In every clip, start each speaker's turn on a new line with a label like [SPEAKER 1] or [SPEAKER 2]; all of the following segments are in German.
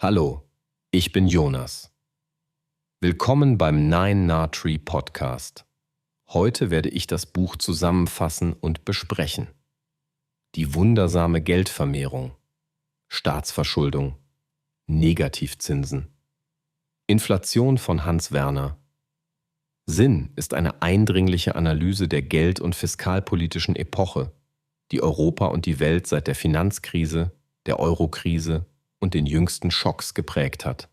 [SPEAKER 1] Hallo, ich bin Jonas. Willkommen beim Nine Na Tree Podcast. Heute werde ich das Buch zusammenfassen und besprechen. Die wundersame Geldvermehrung, Staatsverschuldung, Negativzinsen, Inflation von Hans Werner. Sinn ist eine eindringliche Analyse der geld- und fiskalpolitischen Epoche, die Europa und die Welt seit der Finanzkrise, der Eurokrise und den jüngsten Schocks geprägt hat.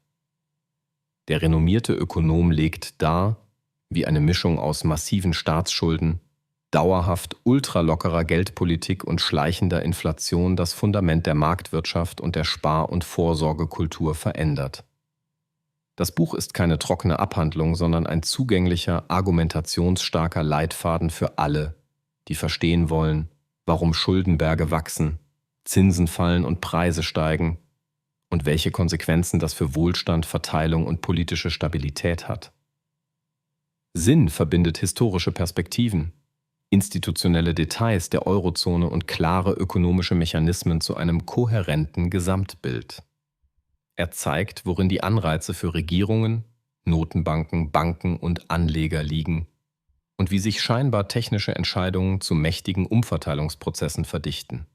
[SPEAKER 1] Der renommierte Ökonom legt dar, wie eine Mischung aus massiven Staatsschulden, dauerhaft ultralockerer Geldpolitik und schleichender Inflation das Fundament der Marktwirtschaft und der Spar- und Vorsorgekultur verändert. Das Buch ist keine trockene Abhandlung, sondern ein zugänglicher, argumentationsstarker Leitfaden für alle, die verstehen wollen, warum Schuldenberge wachsen, Zinsen fallen und Preise steigen und welche Konsequenzen das für Wohlstand, Verteilung und politische Stabilität hat. Sinn verbindet historische Perspektiven, institutionelle Details der Eurozone und klare ökonomische Mechanismen zu einem kohärenten Gesamtbild. Er zeigt, worin die Anreize für Regierungen, Notenbanken, Banken und Anleger liegen und wie sich scheinbar technische Entscheidungen zu mächtigen Umverteilungsprozessen verdichten.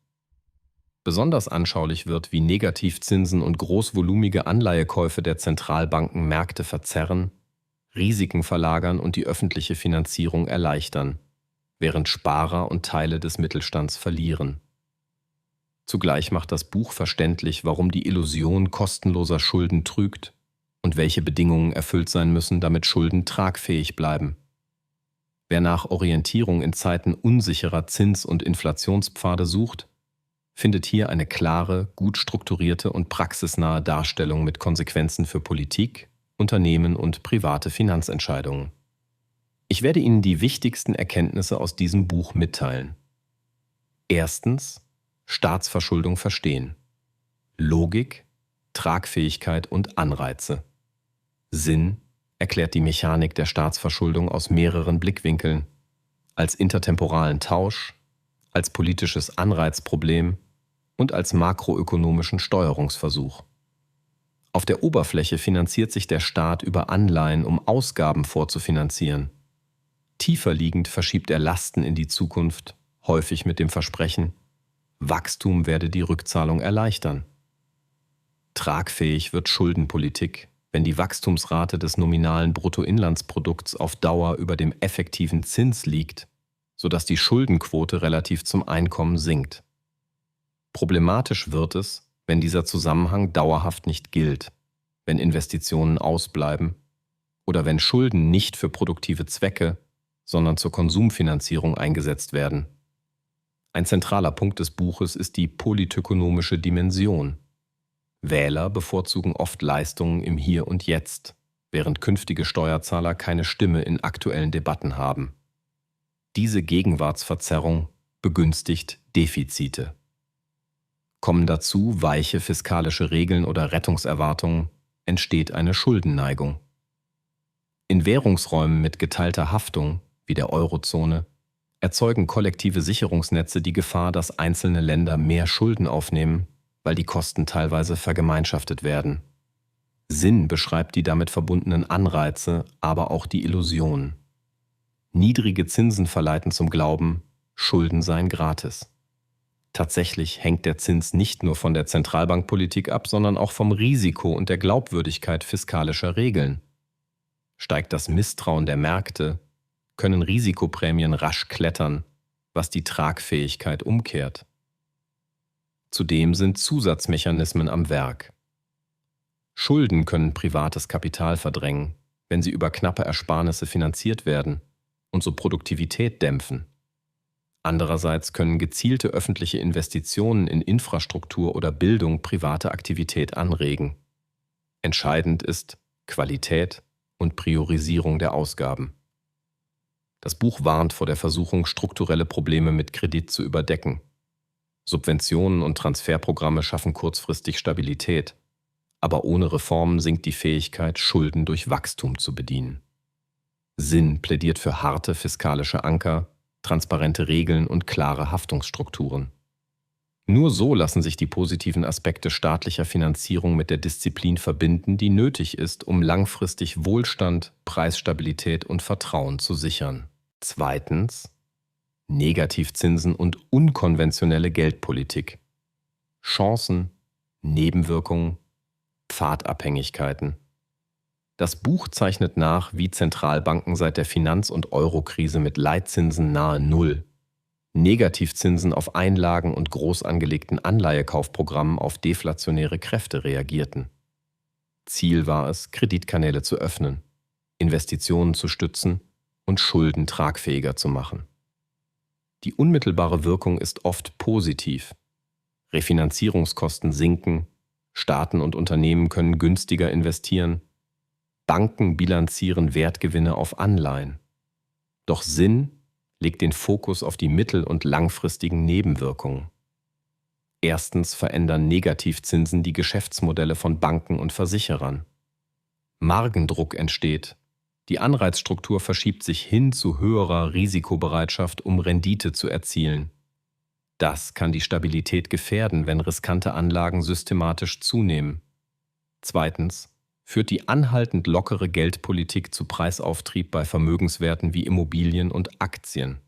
[SPEAKER 1] Besonders anschaulich wird, wie Negativzinsen und großvolumige Anleihekäufe der Zentralbanken Märkte verzerren, Risiken verlagern und die öffentliche Finanzierung erleichtern, während Sparer und Teile des Mittelstands verlieren. Zugleich macht das Buch verständlich, warum die Illusion kostenloser Schulden trügt und welche Bedingungen erfüllt sein müssen, damit Schulden tragfähig bleiben. Wer nach Orientierung in Zeiten unsicherer Zins- und Inflationspfade sucht, findet hier eine klare, gut strukturierte und praxisnahe Darstellung mit Konsequenzen für Politik, Unternehmen und private Finanzentscheidungen. Ich werde Ihnen die wichtigsten Erkenntnisse aus diesem Buch mitteilen. Erstens, Staatsverschuldung verstehen. Logik, Tragfähigkeit und Anreize. Sinn erklärt die Mechanik der Staatsverschuldung aus mehreren Blickwinkeln, als intertemporalen Tausch, als politisches Anreizproblem und als makroökonomischen Steuerungsversuch. Auf der Oberfläche finanziert sich der Staat über Anleihen, um Ausgaben vorzufinanzieren. Tiefer liegend verschiebt er Lasten in die Zukunft, häufig mit dem Versprechen, Wachstum werde die Rückzahlung erleichtern. Tragfähig wird Schuldenpolitik, wenn die Wachstumsrate des nominalen Bruttoinlandsprodukts auf Dauer über dem effektiven Zins liegt, sodass die Schuldenquote relativ zum Einkommen sinkt. Problematisch wird es, wenn dieser Zusammenhang dauerhaft nicht gilt, wenn Investitionen ausbleiben oder wenn Schulden nicht für produktive Zwecke, sondern zur Konsumfinanzierung eingesetzt werden. Ein zentraler Punkt des Buches ist die politökonomische Dimension. Wähler bevorzugen oft Leistungen im Hier und Jetzt, während künftige Steuerzahler keine Stimme in aktuellen Debatten haben. Diese Gegenwartsverzerrung begünstigt Defizite. Kommen dazu weiche fiskalische Regeln oder Rettungserwartungen, entsteht eine Schuldenneigung. In Währungsräumen mit geteilter Haftung, wie der Eurozone, erzeugen kollektive Sicherungsnetze die Gefahr, dass einzelne Länder mehr Schulden aufnehmen, weil die Kosten teilweise vergemeinschaftet werden. Sinn beschreibt die damit verbundenen Anreize, aber auch die Illusion. Niedrige Zinsen verleiten zum Glauben, Schulden seien gratis. Tatsächlich hängt der Zins nicht nur von der Zentralbankpolitik ab, sondern auch vom Risiko und der Glaubwürdigkeit fiskalischer Regeln. Steigt das Misstrauen der Märkte, können Risikoprämien rasch klettern, was die Tragfähigkeit umkehrt. Zudem sind Zusatzmechanismen am Werk. Schulden können privates Kapital verdrängen, wenn sie über knappe Ersparnisse finanziert werden und so Produktivität dämpfen. Andererseits können gezielte öffentliche Investitionen in Infrastruktur oder Bildung private Aktivität anregen. Entscheidend ist Qualität und Priorisierung der Ausgaben. Das Buch warnt vor der Versuchung, strukturelle Probleme mit Kredit zu überdecken. Subventionen und Transferprogramme schaffen kurzfristig Stabilität, aber ohne Reformen sinkt die Fähigkeit, Schulden durch Wachstum zu bedienen. Sinn plädiert für harte fiskalische Anker, transparente Regeln und klare Haftungsstrukturen. Nur so lassen sich die positiven Aspekte staatlicher Finanzierung mit der Disziplin verbinden, die nötig ist, um langfristig Wohlstand, Preisstabilität und Vertrauen zu sichern. Zweitens, Negativzinsen und unkonventionelle Geldpolitik. Chancen, Nebenwirkungen, Pfadabhängigkeiten. Das Buch zeichnet nach, wie Zentralbanken seit der Finanz- und Eurokrise mit Leitzinsen nahe Null, Negativzinsen auf Einlagen und groß angelegten Anleihekaufprogrammen auf deflationäre Kräfte reagierten. Ziel war es, Kreditkanäle zu öffnen, Investitionen zu stützen und Schulden tragfähiger zu machen. Die unmittelbare Wirkung ist oft positiv. Refinanzierungskosten sinken, Staaten und Unternehmen können günstiger investieren, Banken bilanzieren Wertgewinne auf Anleihen. Doch Sinn legt den Fokus auf die mittel- und langfristigen Nebenwirkungen. Erstens verändern Negativzinsen die Geschäftsmodelle von Banken und Versicherern. Margendruck entsteht. Die Anreizstruktur verschiebt sich hin zu höherer Risikobereitschaft, um Rendite zu erzielen. Das kann die Stabilität gefährden, wenn riskante Anlagen systematisch zunehmen. Zweitens führt die anhaltend lockere Geldpolitik zu Preisauftrieb bei Vermögenswerten wie Immobilien und Aktien.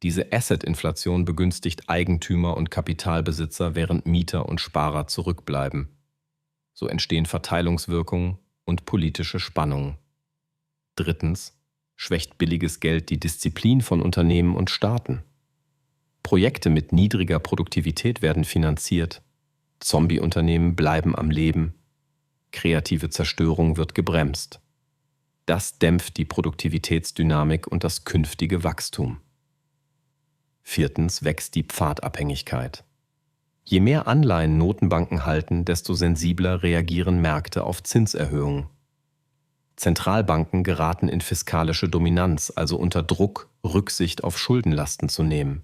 [SPEAKER 1] Diese Asset-Inflation begünstigt Eigentümer und Kapitalbesitzer, während Mieter und Sparer zurückbleiben. So entstehen Verteilungswirkungen und politische Spannungen. Drittens schwächt billiges Geld die Disziplin von Unternehmen und Staaten. Projekte mit niedriger Produktivität werden finanziert, Zombie-Unternehmen bleiben am Leben, kreative Zerstörung wird gebremst. Das dämpft die Produktivitätsdynamik und das künftige Wachstum. Viertens wächst die Pfadabhängigkeit. Je mehr Anleihen Notenbanken halten, desto sensibler reagieren Märkte auf Zinserhöhungen. Zentralbanken geraten in fiskalische Dominanz, also unter Druck, Rücksicht auf Schuldenlasten zu nehmen.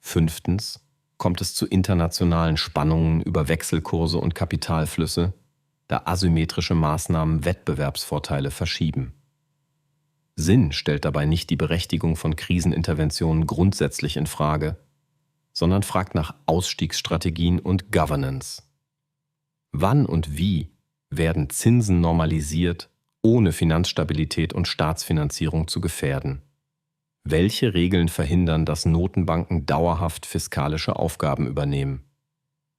[SPEAKER 1] Fünftens kommt es zu internationalen Spannungen über Wechselkurse und Kapitalflüsse, da asymmetrische Maßnahmen Wettbewerbsvorteile verschieben. Sinn stellt dabei nicht die Berechtigung von Kriseninterventionen grundsätzlich in Frage, sondern fragt nach Ausstiegsstrategien und Governance. Wann und wie werden Zinsen normalisiert, ohne Finanzstabilität und Staatsfinanzierung zu gefährden? Welche Regeln verhindern, dass Notenbanken dauerhaft fiskalische Aufgaben übernehmen?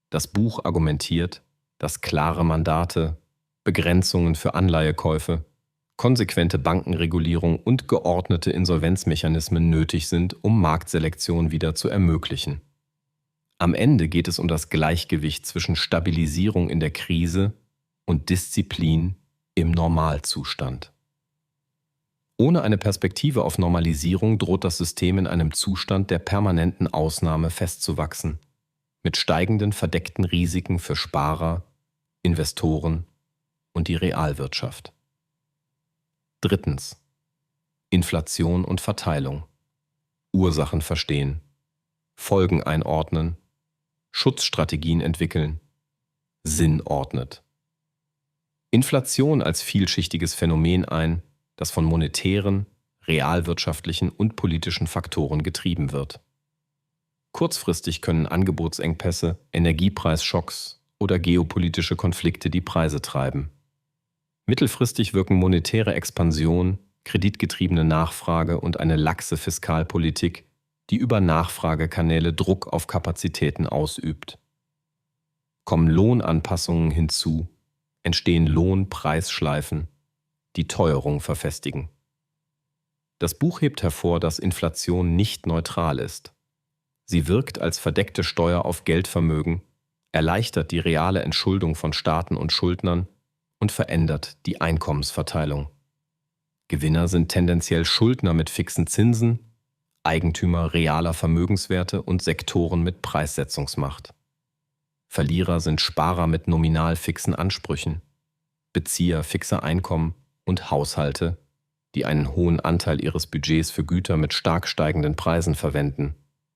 [SPEAKER 1] Das Buch argumentiert, dass klare Mandate, Begrenzungen für Anleihekäufe, konsequente Bankenregulierung und geordnete Insolvenzmechanismen nötig sind, um Marktselektion wieder zu ermöglichen. Am Ende geht es um das Gleichgewicht zwischen Stabilisierung in der Krise und Disziplin im Normalzustand. Ohne eine Perspektive auf Normalisierung droht das System in einem Zustand der permanenten Ausnahme festzuwachsen, mit steigenden verdeckten Risiken für Sparer, Investoren und die Realwirtschaft. Drittens. Inflation und Verteilung. Ursachen verstehen. Folgen einordnen. Schutzstrategien entwickeln. Sinn ordnet. Inflation als vielschichtiges Phänomen ein, das von monetären, realwirtschaftlichen und politischen Faktoren getrieben wird. Kurzfristig können Angebotsengpässe, Energiepreisschocks oder geopolitische Konflikte die Preise treiben. Mittelfristig wirken monetäre Expansion, kreditgetriebene Nachfrage und eine laxe Fiskalpolitik, die über Nachfragekanäle Druck auf Kapazitäten ausübt. Kommen Lohnanpassungen hinzu, entstehen Lohnpreisschleifen, die Teuerung verfestigen. Das Buch hebt hervor, dass Inflation nicht neutral ist. Sie wirkt als verdeckte Steuer auf Geldvermögen, erleichtert die reale Entschuldung von Staaten und Schuldnern und verändert die Einkommensverteilung. Gewinner sind tendenziell Schuldner mit fixen Zinsen, Eigentümer realer Vermögenswerte und Sektoren mit Preissetzungsmacht. Verlierer sind Sparer mit nominal fixen Ansprüchen, Bezieher fixer Einkommen und Haushalte, die einen hohen Anteil ihres Budgets für Güter mit stark steigenden Preisen verwenden,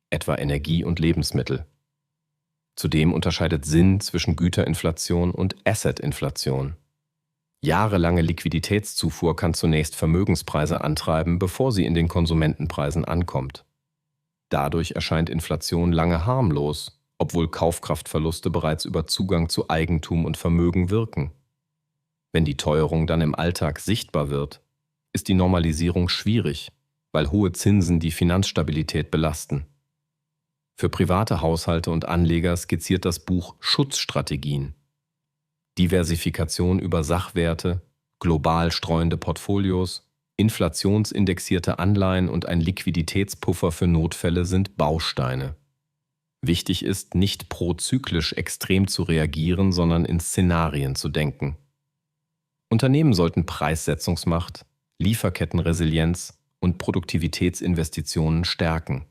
[SPEAKER 1] etwa Energie und Lebensmittel. Zudem unterscheidet Sinn zwischen Güterinflation und Assetinflation. Jahrelange Liquiditätszufuhr kann zunächst Vermögenspreise antreiben, bevor sie in den Konsumentenpreisen ankommt. Dadurch erscheint Inflation lange harmlos obwohl Kaufkraftverluste bereits über Zugang zu Eigentum und Vermögen wirken. Wenn die Teuerung dann im Alltag sichtbar wird, ist die Normalisierung schwierig, weil hohe Zinsen die Finanzstabilität belasten. Für private Haushalte und Anleger skizziert das Buch Schutzstrategien. Diversifikation über Sachwerte, global streuende Portfolios, inflationsindexierte Anleihen und ein Liquiditätspuffer für Notfälle sind Bausteine. Wichtig ist, nicht prozyklisch extrem zu reagieren, sondern in Szenarien zu denken. Unternehmen sollten Preissetzungsmacht, Lieferkettenresilienz und Produktivitätsinvestitionen stärken.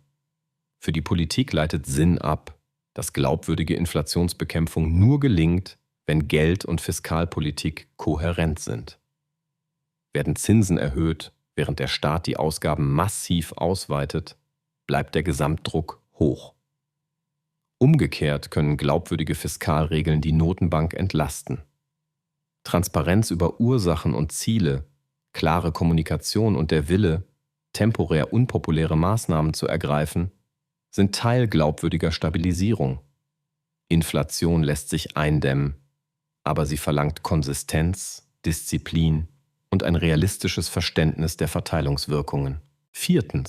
[SPEAKER 1] Für die Politik leitet Sinn ab, dass glaubwürdige Inflationsbekämpfung nur gelingt, wenn Geld- und Fiskalpolitik kohärent sind. Werden Zinsen erhöht, während der Staat die Ausgaben massiv ausweitet, bleibt der Gesamtdruck hoch. Umgekehrt können glaubwürdige Fiskalregeln die Notenbank entlasten. Transparenz über Ursachen und Ziele, klare Kommunikation und der Wille, temporär unpopuläre Maßnahmen zu ergreifen, sind Teil glaubwürdiger Stabilisierung. Inflation lässt sich eindämmen, aber sie verlangt Konsistenz, Disziplin und ein realistisches Verständnis der Verteilungswirkungen. 4.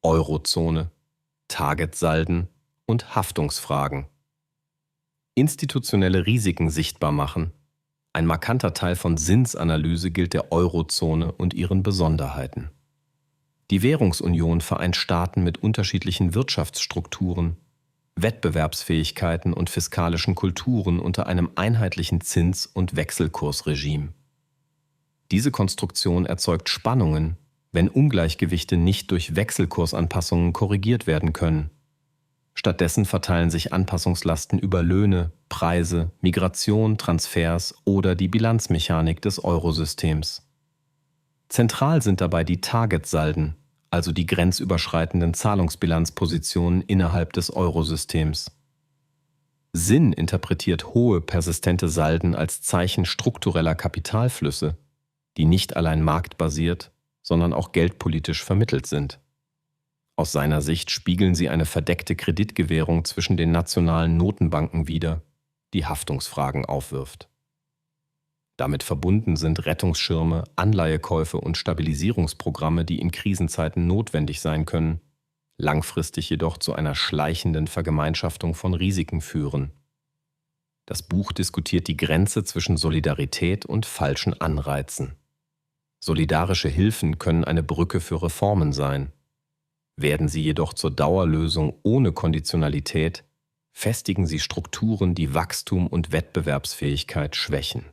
[SPEAKER 1] Eurozone, Targetsalden und Haftungsfragen. Institutionelle Risiken sichtbar machen. Ein markanter Teil von Zinsanalyse gilt der Eurozone und ihren Besonderheiten. Die Währungsunion vereint Staaten mit unterschiedlichen Wirtschaftsstrukturen, Wettbewerbsfähigkeiten und fiskalischen Kulturen unter einem einheitlichen Zins- und Wechselkursregime. Diese Konstruktion erzeugt Spannungen, wenn Ungleichgewichte nicht durch Wechselkursanpassungen korrigiert werden können. Stattdessen verteilen sich Anpassungslasten über Löhne, Preise, Migration, Transfers oder die Bilanzmechanik des Eurosystems. Zentral sind dabei die Targetsalden, also die grenzüberschreitenden Zahlungsbilanzpositionen innerhalb des Eurosystems. Sinn interpretiert hohe persistente Salden als Zeichen struktureller Kapitalflüsse, die nicht allein marktbasiert, sondern auch geldpolitisch vermittelt sind. Aus seiner Sicht spiegeln sie eine verdeckte Kreditgewährung zwischen den nationalen Notenbanken wider, die Haftungsfragen aufwirft. Damit verbunden sind Rettungsschirme, Anleihekäufe und Stabilisierungsprogramme, die in Krisenzeiten notwendig sein können, langfristig jedoch zu einer schleichenden Vergemeinschaftung von Risiken führen. Das Buch diskutiert die Grenze zwischen Solidarität und falschen Anreizen. Solidarische Hilfen können eine Brücke für Reformen sein. Werden sie jedoch zur Dauerlösung ohne Konditionalität, festigen sie Strukturen, die Wachstum und Wettbewerbsfähigkeit schwächen.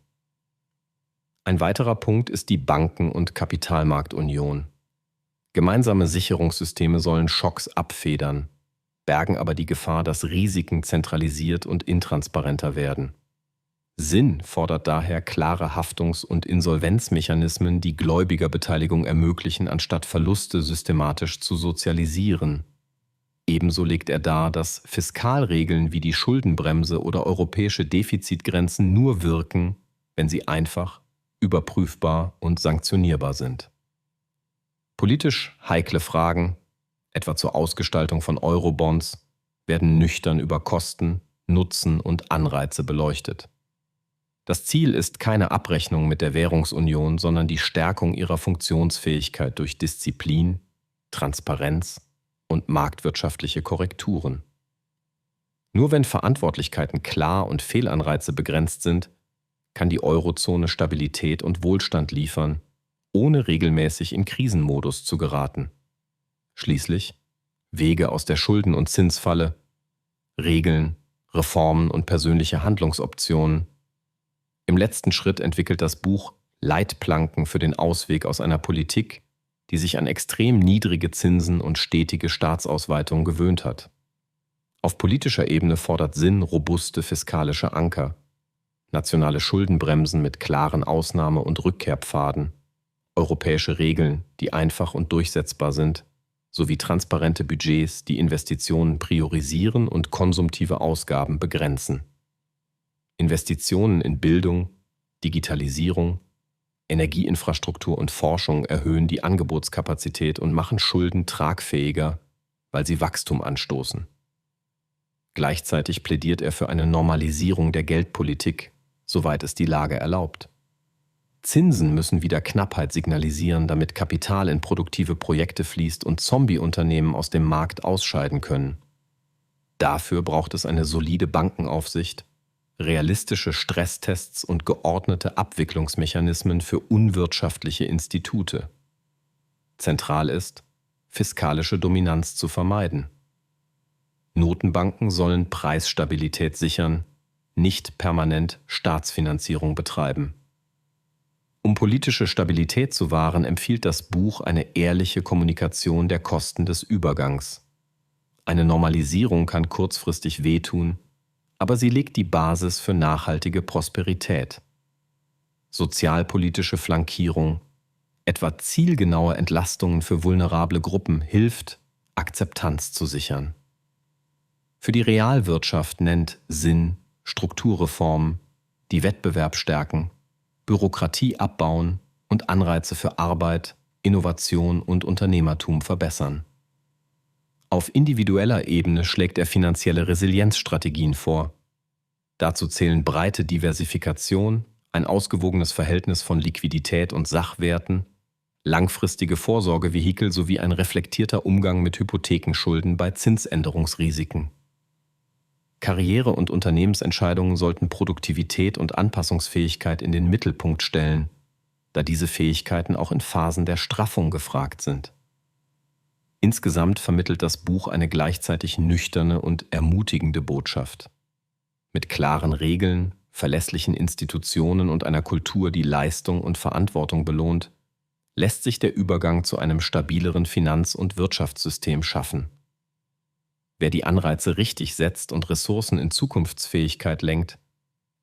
[SPEAKER 1] Ein weiterer Punkt ist die Banken- und Kapitalmarktunion. Gemeinsame Sicherungssysteme sollen Schocks abfedern, bergen aber die Gefahr, dass Risiken zentralisiert und intransparenter werden. Sinn fordert daher klare Haftungs- und Insolvenzmechanismen, die Gläubigerbeteiligung ermöglichen, anstatt Verluste systematisch zu sozialisieren. Ebenso legt er dar, dass Fiskalregeln wie die Schuldenbremse oder europäische Defizitgrenzen nur wirken, wenn sie einfach, überprüfbar und sanktionierbar sind. Politisch heikle Fragen, etwa zur Ausgestaltung von Eurobonds, werden nüchtern über Kosten, Nutzen und Anreize beleuchtet. Das Ziel ist keine Abrechnung mit der Währungsunion, sondern die Stärkung ihrer Funktionsfähigkeit durch Disziplin, Transparenz und marktwirtschaftliche Korrekturen. Nur wenn Verantwortlichkeiten klar und Fehlanreize begrenzt sind, kann die Eurozone Stabilität und Wohlstand liefern, ohne regelmäßig in Krisenmodus zu geraten. Schließlich Wege aus der Schulden- und Zinsfalle, Regeln, Reformen und persönliche Handlungsoptionen. Im letzten Schritt entwickelt das Buch Leitplanken für den Ausweg aus einer Politik, die sich an extrem niedrige Zinsen und stetige Staatsausweitung gewöhnt hat. Auf politischer Ebene fordert Sinn robuste fiskalische Anker, nationale Schuldenbremsen mit klaren Ausnahme- und Rückkehrpfaden, europäische Regeln, die einfach und durchsetzbar sind, sowie transparente Budgets, die Investitionen priorisieren und konsumtive Ausgaben begrenzen. Investitionen in Bildung, Digitalisierung, Energieinfrastruktur und Forschung erhöhen die Angebotskapazität und machen Schulden tragfähiger, weil sie Wachstum anstoßen. Gleichzeitig plädiert er für eine Normalisierung der Geldpolitik, soweit es die Lage erlaubt. Zinsen müssen wieder Knappheit signalisieren, damit Kapital in produktive Projekte fließt und Zombie-Unternehmen aus dem Markt ausscheiden können. Dafür braucht es eine solide Bankenaufsicht, realistische Stresstests und geordnete Abwicklungsmechanismen für unwirtschaftliche Institute. Zentral ist, fiskalische Dominanz zu vermeiden. Notenbanken sollen Preisstabilität sichern, nicht permanent Staatsfinanzierung betreiben. Um politische Stabilität zu wahren, empfiehlt das Buch eine ehrliche Kommunikation der Kosten des Übergangs. Eine Normalisierung kann kurzfristig wehtun, aber sie legt die Basis für nachhaltige Prosperität. Sozialpolitische Flankierung, etwa zielgenaue Entlastungen für vulnerable Gruppen, hilft, Akzeptanz zu sichern. Für die Realwirtschaft nennt Sinn, Strukturreformen, die Wettbewerb stärken, Bürokratie abbauen und Anreize für Arbeit, Innovation und Unternehmertum verbessern. Auf individueller Ebene schlägt er finanzielle Resilienzstrategien vor. Dazu zählen breite Diversifikation, ein ausgewogenes Verhältnis von Liquidität und Sachwerten, langfristige Vorsorgevehikel sowie ein reflektierter Umgang mit Hypothekenschulden bei Zinsänderungsrisiken. Karriere- und Unternehmensentscheidungen sollten Produktivität und Anpassungsfähigkeit in den Mittelpunkt stellen, da diese Fähigkeiten auch in Phasen der Straffung gefragt sind. Insgesamt vermittelt das Buch eine gleichzeitig nüchterne und ermutigende Botschaft. Mit klaren Regeln, verlässlichen Institutionen und einer Kultur, die Leistung und Verantwortung belohnt, lässt sich der Übergang zu einem stabileren Finanz- und Wirtschaftssystem schaffen. Wer die Anreize richtig setzt und Ressourcen in Zukunftsfähigkeit lenkt,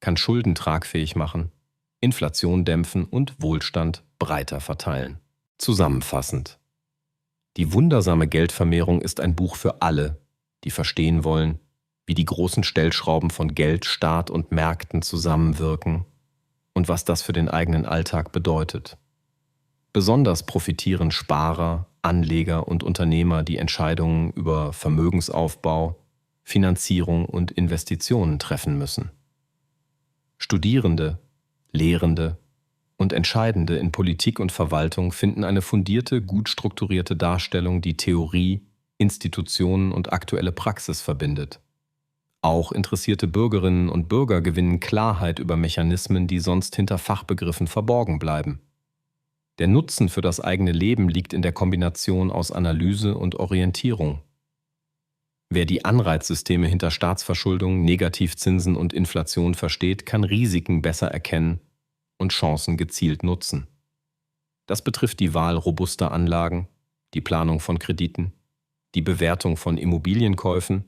[SPEAKER 1] kann Schulden tragfähig machen, Inflation dämpfen und Wohlstand breiter verteilen. Zusammenfassend: Die wundersame Geldvermehrung ist ein Buch für alle, die verstehen wollen, wie die großen Stellschrauben von Geld, Staat und Märkten zusammenwirken und was das für den eigenen Alltag bedeutet. Besonders profitieren Sparer, Anleger und Unternehmer, die Entscheidungen über Vermögensaufbau, Finanzierung und Investitionen treffen müssen. Studierende, Lehrende und Entscheidende in Politik und Verwaltung finden eine fundierte, gut strukturierte Darstellung, die Theorie, Institutionen und aktuelle Praxis verbindet. Auch interessierte Bürgerinnen und Bürger gewinnen Klarheit über Mechanismen, die sonst hinter Fachbegriffen verborgen bleiben. Der Nutzen für das eigene Leben liegt in der Kombination aus Analyse und Orientierung. Wer die Anreizsysteme hinter Staatsverschuldung, Negativzinsen und Inflation versteht, kann Risiken besser erkennen und Chancen gezielt nutzen. Das betrifft die Wahl robuster Anlagen, die Planung von Krediten, die Bewertung von Immobilienkäufen,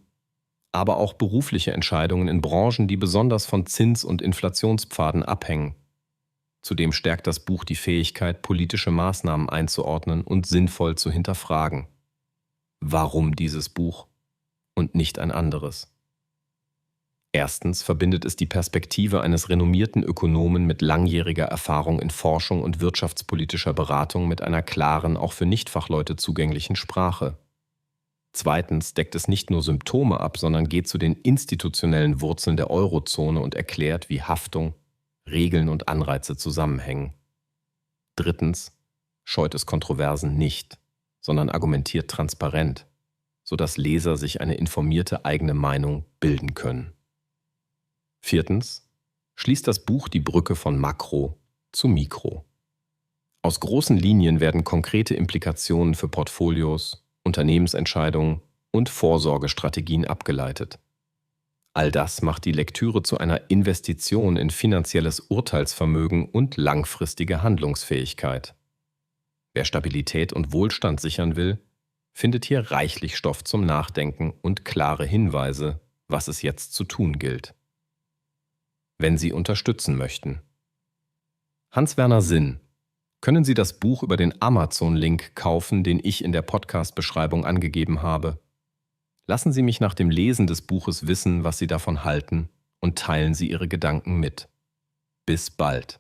[SPEAKER 1] aber auch berufliche Entscheidungen in Branchen, die besonders von Zins- und Inflationspfaden abhängen. Zudem stärkt das Buch die Fähigkeit, politische Maßnahmen einzuordnen und sinnvoll zu hinterfragen. Warum dieses Buch und nicht ein anderes? Erstens verbindet es die Perspektive eines renommierten Ökonomen mit langjähriger Erfahrung in Forschung und wirtschaftspolitischer Beratung mit einer klaren, auch für Nichtfachleute zugänglichen Sprache. Zweitens deckt es nicht nur Symptome ab, sondern geht zu den institutionellen Wurzeln der Eurozone und erklärt, wie Haftung, Regeln und Anreize zusammenhängen. Drittens scheut es Kontroversen nicht, sondern argumentiert transparent, sodass Leser sich eine informierte eigene Meinung bilden können. Viertens schließt das Buch die Brücke von Makro zu Mikro. Aus großen Linien werden konkrete Implikationen für Portfolios, Unternehmensentscheidungen und Vorsorgestrategien abgeleitet. All das macht die Lektüre zu einer Investition in finanzielles Urteilsvermögen und langfristige Handlungsfähigkeit. Wer Stabilität und Wohlstand sichern will, findet hier reichlich Stoff zum Nachdenken und klare Hinweise, was es jetzt zu tun gilt. Wenn Sie unterstützen möchten. Hans-Werner Sinn. Können Sie das Buch über den Amazon-Link kaufen, den ich in der Podcast-Beschreibung angegeben habe? Lassen Sie mich nach dem Lesen des Buches wissen, was Sie davon halten, und teilen Sie Ihre Gedanken mit. Bis bald.